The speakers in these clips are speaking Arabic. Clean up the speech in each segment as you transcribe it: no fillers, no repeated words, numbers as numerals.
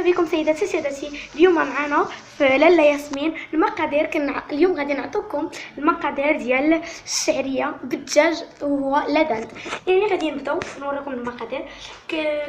بكم سيداتي سادتي. اليوم معنا في لاله ياسمين المقادير. اليوم غادي نعطيكم المقادير ديال الشعريه بالدجاج وهو لدند. يعني غادي نبداو نوريكم المقادير.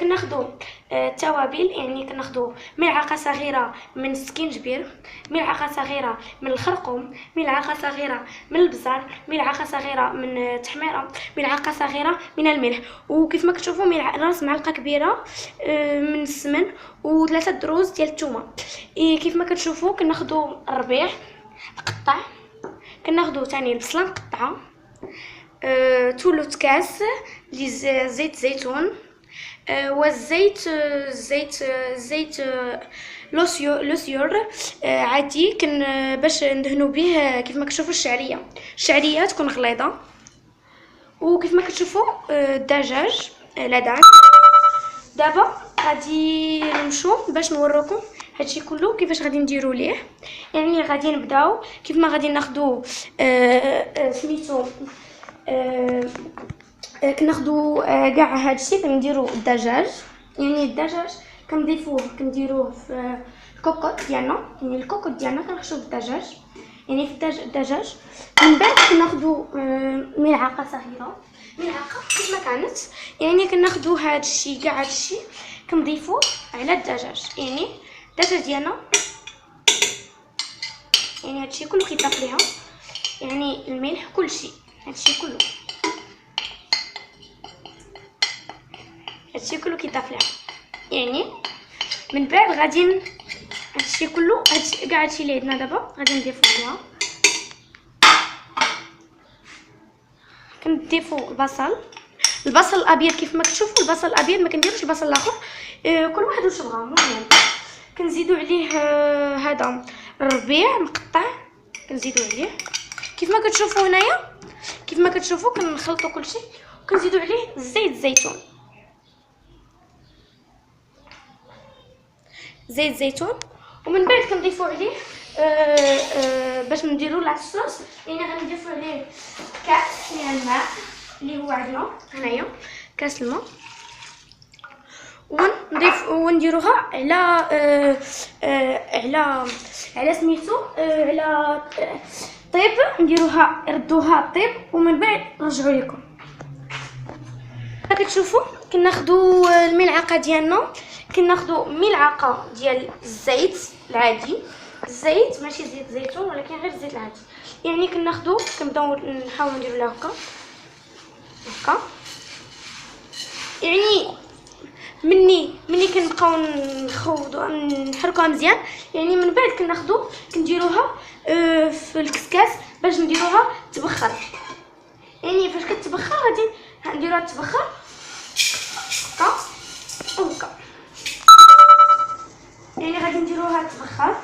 كناخذوا التوابل، يعني كناخذوا ملعقه صغيره من السكينجبير، ملعقه صغيره من الخرقوم، ملعقه صغيره من البزار، ملعقه صغيره من التحميره، ملعقه صغيره من الملح، وكيف ما كتشوفوا راس معلقه كبيره من السمن، وثلاثه دروز ديال الثومه. كيف ما كتشوفوا كناخذوا الربيع مقطع، كناخذوا ثاني البصله مقطعه، ثلث كاس زيت زيتون، والزيت زيت لوسيور عادي باش ندهنوا به. كيف ما كتشوفوا الشعريه تكون غليظه. وكيف ما كتشوفوا الدجاج لدان. دابا غادي نمشوا باش نوريكم هادشي كله كيفاش غادي نديروا ليه. يعني غادي نبداو كيف ما غادي ناخذوا سميتو كناخذوا كاع هادشي. كنديروا الدجاج، يعني الدجاج كنديروه في الكوكوط ديالنا، يعني الكوكوط ديالنا كنحشوه بالدجاج، يعني في الدجاج. من بعد كناخذوا ملعقه صغيره، ملعقه كيف ما كانت، يعني كناخذوا هادشي كاع هادشي كنضيفوه على الدجاج. يعني الدجاج ديالنا، يعني هادشي كله كيطاف ليها، يعني الملح كلشي، هادشي كله كيطاف ليها. يعني من بعد غادي هادشي كله كاع هادشي اللي عندنا دابا غادي نضيفو ليها. كنضيفو البصل الابيض. كيف ما كتشوفوا البصل الابيض، ما كنديروش البصل الاخر، كل واحد واش بغا. المهم كنزيدوا عليه هذا الربيع مقطع، كنزيدوا عليه كيف ما كتشوفوا هنايا. كيف ما كتشوفوا كنخلطوا كلشي وكنزيدوا عليه زيت زيتون. ومن بعد كنضيفوا عليه باش نديروا لاصوص. يعني غنضيفوا عليه كاس من الماء اللي هو عندنا هنايا، كاس الماء، ونديروها على سميتو على طيب. ردوها طيب، ومن بعد نرجعوا لكم. كتشوفوا كناخذوا الملعقه ديالنا، كناخذوا ملعقه ديال الزيت العادي، الزيت ماشي زيت زيتون ولكن غير الزيت العادي. يعني كنبداو نحاولوا نديروا لها هكا. يعني مني كنبقاو نخوضوا نحركوها مزيان. يعني من بعد كنديروها في الكسكاس باش نديروها تبخر. يعني فاش كتبخر غادي نديروها تبخر هكا وهكا. يعني غادي نديروها تبخر.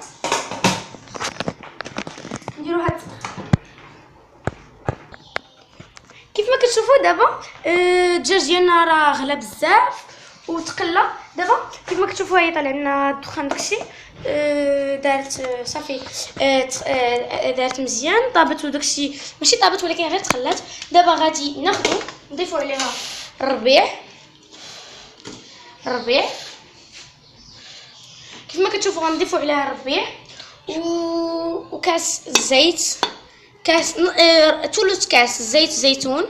كيف ما كتشوفوا دابا الدجاج ديالنا راه غلا بزاف وتقلى. دابا كيف ما كتشوفوا هي طالع لنا الدخان داكشي، دارت صافي، دارت مزيان، طابت وداكشي ماشي طابت ولكن غير تخلات. دابا غادي نضيفوا عليها الربيع كيف ما كتشوفوا غنضيفوا عليها الربيع وكاس الزيت، ثلث كاس زيت زيتون،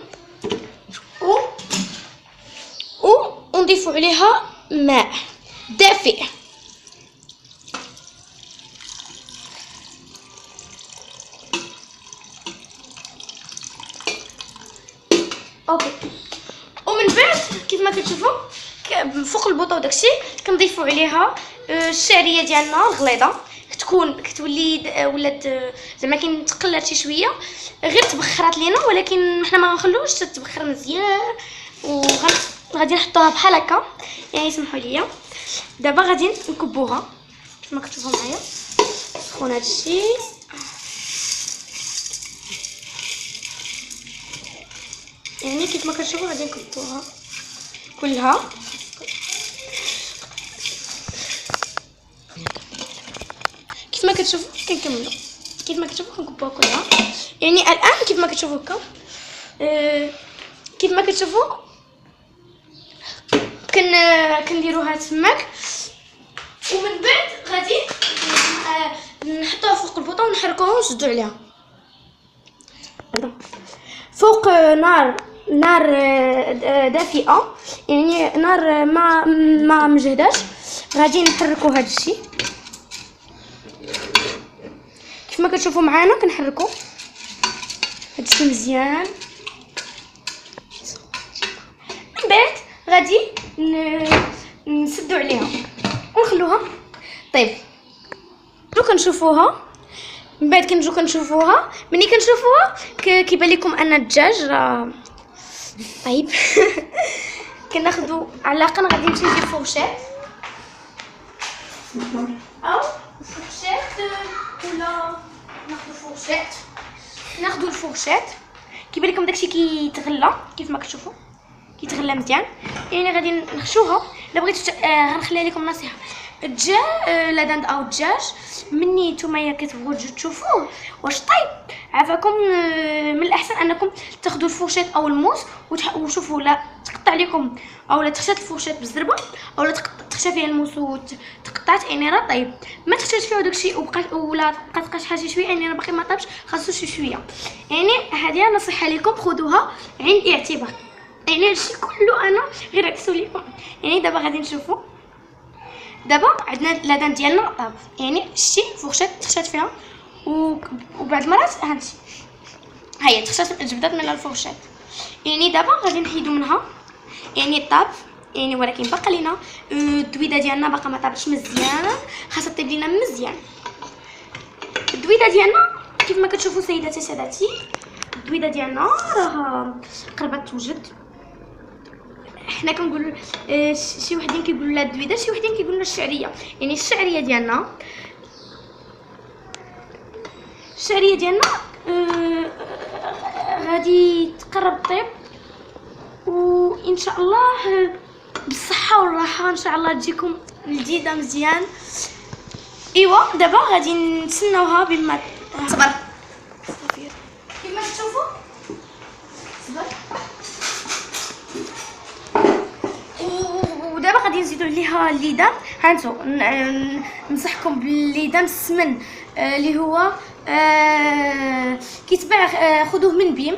ونضيفوا عليها ماء دافئ. اوكي. ومن بعد كيف ما كتشوفوا فوق البوطه وداكشي كنضيفوا عليها الشعريه ديالنا الغليظه. كتولي ولات زعما تقلات شي شويه، غير تبخرات لينا، ولكن حنا ما غنخلوش تتبخر مزيان. وغادي نحطوها بحال هكا، يعني سمحوا لي. دابا غادي نكبوها كيف ما كتشوفوا معايا. سخون هادشي. يعني كيف ما كتشوفوا غادي نكبوها كلها. كيف ما كتشوفوا كنكملوا، كيف ما كتشوفوا كنكبوها كلها. يعني الان كيف ما كتشوفوا هكا، كيف ما كتشوفوا كنديروها تماك. ومن بعد غادي نحطوها فوق البوطه ونحركوها ونشدو عليها فوق نار دافئه، يعني نار ما مجهداش. غادي نحركو هذا الشيء كيف ما كتشوفوا معانا، كنحركو هذا الشيء مزيان. من بعد غادي نسدو عليها ونخلوها طيب. كنشوفوها من بعد كنشوفوها ملي كنشوفوها كيبان لكم ان الدجاج راه طيب. كناخذوا على الاقل غادي نمشي نجيب فورشيط او فورشيط ولا ناخذوا الفورشيط. كيبان لكم داكشي كيتغلى كيف ما كتشوفوا كيتغلى مزيان، يعني غادي نخشوها. الا بغيتو غنخليها لكم نصيحه، الدجاج لا دند او الدجاج مني نتوما كتبغوا تشوفوه واش طيب عافاكم، من الاحسن انكم تاخذوا الفورشيط او الموس وشوفوا لا تقطع لكم او لا تخشات الفورشيط بالزربه او لا تخشى فيها الموس وتقطعت، يعني راه طيب. ما تخشاش فيها داكشي ولا تبقى شي حاجه شويه، يعني راه باقي ما طابش خاصو شي شويه. يعني هذه نصيحه لكم خذوها عين الاعتبار. يعني هادشي كله انا غير عكسو لكم. يعني دابا غادي نشوفوا، دابا عندنا لادان ديالنا طاب، يعني شتي فورشيط تخشات فيها وبعض المرات هانتي هي تخشات جبدات من الفورشيط. يعني دابا غادي نحيدو منها، يعني طاب يعني، ولكن باقا لينا الدويده ديالنا باقا ما طابتش مزيان، خاصها طيب لينا مزيان. الدويده ديالنا كيف ما كتشوفوا سيداتي سادتي، الدويده ديالنا راه قربت توجد. حنا كنقولوا شي وحدين كيقولوا لها الدويده، شي وحدين كيقولوا لها الشعريه. يعني الشعريه ديالنا غادي تقرب طيب، وان شاء الله بالصحه والراحه ان شاء الله تجيكم لذيذه مزيان. ايوا دابا غادي نتسناوها بما صبر كيما تشوفوا صبر. ودابا غادي نزيدو عليها الليدان. هانتو ننصحكم بالليدان السمن اللي هو كيتباع، خذوه من بيم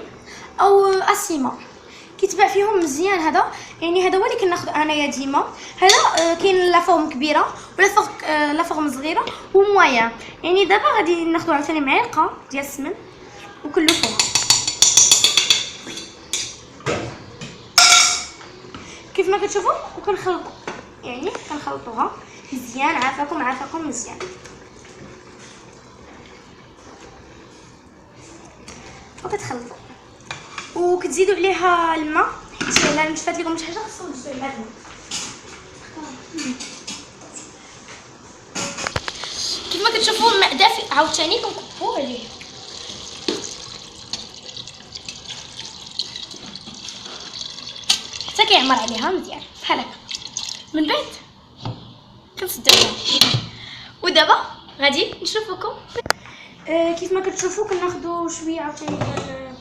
او اسيما، كيتباع فيهم مزيان. هذا يعني هذا هو اللي كناخذ انايا ديما. هذا كاين لا فورم كبيره ولا لا فورم صغيره ومويا. يعني دابا غادي ناخذ عاوتاني معلقه ديال السمن وكلفوها كيف ما كتشوفوا، وكنخلطوا يعني كنخلطوها مزيان. عافاكم مزيان. وكتخلطوا وكتزيدوا عليها الماء. الا نشفات لكم شي حاجه خصكم تزيدوا عليها الماء. كيف ما كتشوفوا الماء دافئ، عاوتاني كنكبوا عليه حتى كيعمر عليها مزيان بحال هكا. من بعد كنسدو عليها. ودابا غادي نشوفوكم كيف ما كتشوفوا. كناخذوا شويه عاوتاني ديال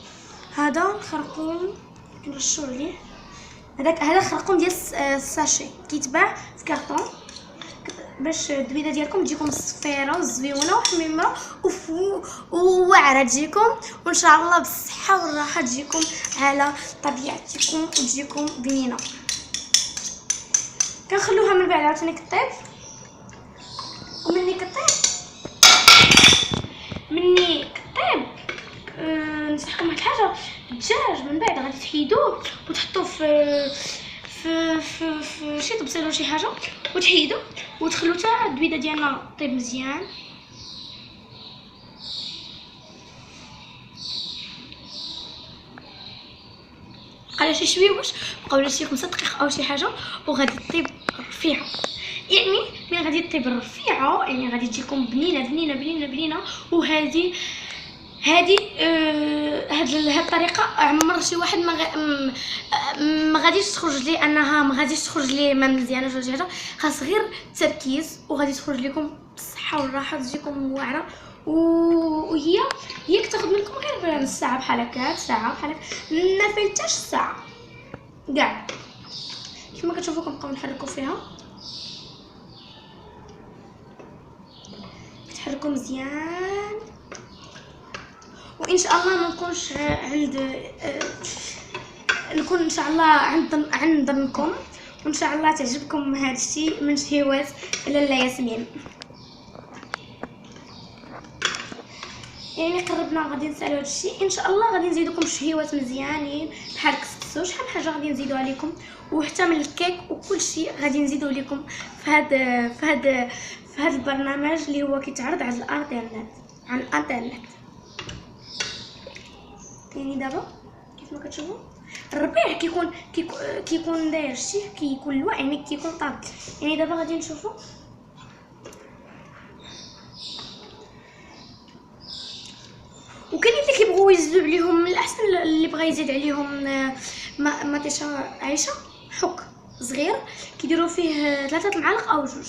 هذا الخرقوم نرشوا عليه. هذا الخرقوم ديال الساشي كيتباع في كارطون باش الدويده ديالكم تجيكم صفيره وزويونه وحميمه وواعره تجيكم، وان شاء الله بالصحه والراحه تجيكم على طبيعتكم وتجيكم بنينه. كنخلوها من بعد عاوتاني كطيب، ومني كطيب نصحكم واحد الحاجه، الدجاج من بعد غادي تحيدوه وتحطوه في شي طبسيل ولا شي حاجه وتحيدوه وتخلو حتى الدويده ديالنا طيب مزيان. بقى شي شويه واش بقاو شي 5 دقائق او شي حاجه وغادي طيب رفيعه. يعني ملي غادي طيب رفيعه يعني غادي تجيكم بنينه. وهذه هاد الطريقه عمر شي واحد ما غاديش تخرج ليه انها ما غاديش تخرج ليه ما مزيانه ولا شي حاجه، خاص غير التركيز وغادي تخرج لكم بالصحه والراحه تجيكم واعره. وهي كتاخذ منكم غير نص ساعه بحال هكا، ساعه بحال هكا، ما فايتاش ساعه كاع. كيما كتشوفوا كنبقاو نحركوا فيها تحركوا مزيان، وان شاء الله ما نكونش نكون ان شاء الله عند ظنكم، وان شاء الله تعجبكم هذا الشيء من شهيوات لاله ياسمين. يعني قربنا غادي نسالوا هذا الشيء، ان شاء الله غادي نزيدوكم شهيوات مزيانين بحال كسكسو، شحال من حاجه غادي نزيدو عليكم، وحتى من الكيك وكل شيء غادي نزيدو لكم في هذا البرنامج اللي هو كيتعرض على الانترنت. يعني دابا كيف ما كتشوفوا الربيع كيكون داير شي، كيكون الوعي يعني كيكون طاب. يعني دابا غادي نشوفوا وكاين اللي كيبغيو يزيدوا عليهم، من الاحسن اللي بغى يزيد عليهم مطيشه عيشه حك صغير كيديروا فيه 3 معالق او 2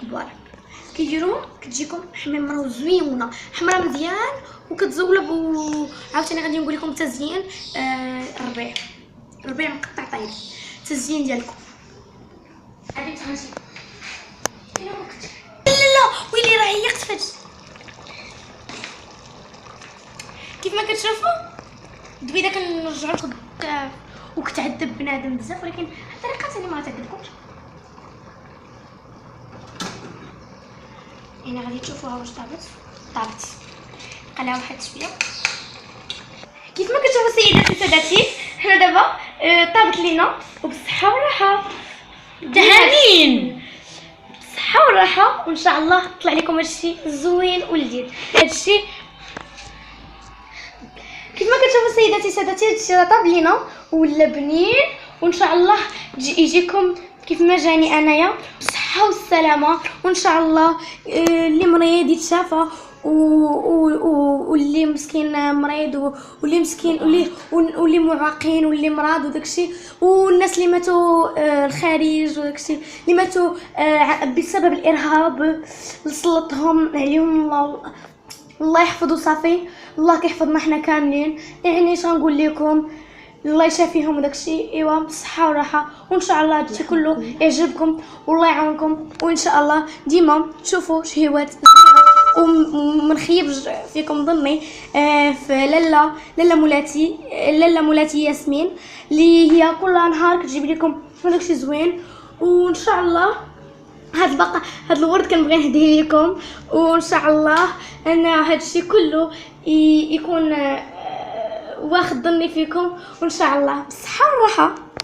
كبار، كيديروهم كتجيكم حميمه وزوينه حمراء مزيان وكتزولب. وعاوتاني غادي نقول لكم التزيين الربيع مقطع طيب التزيين ديالكم غادي تهانشي. لا ويلي راه هي اختفت. كيف ما كتشوفوا الدبيده كنرجعوا لكم وكتعذب بنادم بزاف، ولكن الطريقه ثاني ما غتعذبكمش. يعني غادي تشوفوها واش طابت قلعوا واحد شويه. كيف ما كتشوفوا سيداتي سادتي حنا دابا طابت لينا وبالصحه والراحه. تهانين بالصحه والراحه، وان شاء الله طلع لكم هادشي زوين ولذيذ. هادشي كيف ما كتشوفوا سيداتي سادتي هادشي راه طاب لينا ولا بنين، وان شاء الله يجيكم كيف ما جاني انايا بالصحه والسلامه. وان شاء الله اللي مريض يتشافى، واللي مسكين مريض، واللي مسكين واللي معاقين واللي مرض وداكشي، والناس اللي ماتوا الخارج وداكشي اللي ماتوا بسبب الارهاب اللي سلطهم عليهم الله يحفظه. صافي الله كيحفظنا حنا كاملين. يعني اش غنقول لكم، الله يشافيهم وداكشي. ايوا بالصحه والراحه، وان شاء الله هادشي كله يعجبكم والله يعاونكم، وان شاء الله ديما تشوفوا شهيوات زوينه. وما نخيبش فيكم ظني في لاله مولاتي ياسمين اللي هي كل نهار كتجيب لكم داكشي زوين. وان شاء الله هاد الورد كنبغي نهديه لكم، وان شاء الله ان هادشي كله يكون واخد ظني فيكم، وان شاء الله بالصحه والراحه.